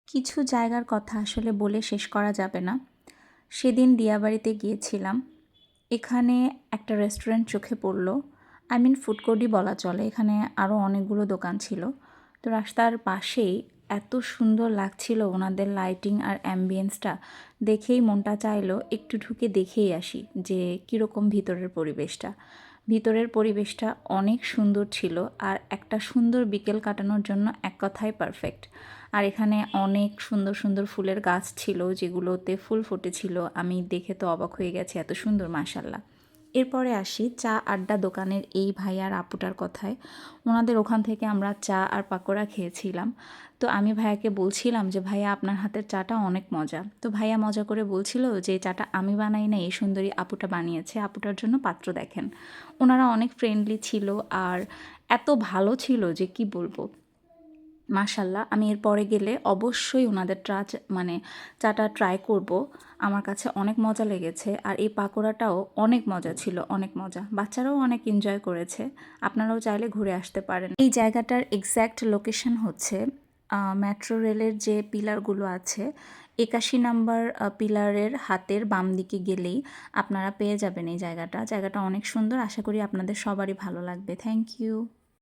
কিছু জায়গার কথা আসলে বলে শেষ করা যাবে না। সেদিন দিয়াবাড়িতে গিয়েছিলাম। এখানে একটা রেস্টুরেন্ট চোখে পড়ল। ফুড কোর্টই বলা চলে। এখানে আরও অনেকগুলো দোকান ছিল। তো রাস্তার পাশেই এত সুন্দর লাগছিল ওনাদের লাইটিং আর অ্যাম্বিয়েন্সটা, দেখেই মনটা চাইলো একটু ঢুকে দেখেই আসি যে কীরকম ভিতরের পরিবেশটা। ভিতরের পরিবেশটা অনেক সুন্দর ছিল আর একটা সুন্দর বিকেল কাটানোর জন্য এক কথায় পারফেক্ট। আর এখানে অনেক সুন্দর সুন্দর ফুলের গাছ ছিল যেগুলোতে ফুল ফুটেছিল। আমি দেখে তো অবাক হয়ে গেছি, এত সুন্দর, মাশাল্লাহ। এরপরে আসি চা আড্ডা দোকানের এই ভাই আর আপুটার কথায়। ওনাদের ওখান থেকে আমরা চা আর পাকোড়া খেয়েছিলাম। তো আমি ভাইয়াকে বলছিলাম যে ভাইয়া আপনার হাতের চাটা অনেক মজা। তো ভাইয়া মজা করে বলছিল যে এই চাটা আমি বানাই না, এই সুন্দরী আপুটা বানিয়েছে, আপুটার জন্য পাত্র দেখেন। ওনারা অনেক ফ্রেন্ডলি ছিল আর এত ভালো ছিল যে কি বলবো। মাশাল্লাহ, আমি এরপরে গেলে অবশ্যই ওনাদের চাটা ট্রাই করব। আমার কাছে অনেক মজা লেগেছে আর এই পাকোড়াটাও অনেক মজা ছিল, অনেক মজা। বাচ্চারাও অনেক এনজয় করেছে। আপনারাও চাইলে ঘুরে আসতে পারেন। এই জায়গাটার এক্স্যাক্ট লোকেশন হচ্ছে মেট্রো রেলের যে পিলারগুলো আছে, 81 নাম্বার পিলারের হাতের বাম দিকে গেলেই আপনারা পেয়ে যাবেন এই জায়গাটা। জায়গাটা অনেক সুন্দর। আশা করি আপনাদের সবারই ভালো লাগবে। Thank you.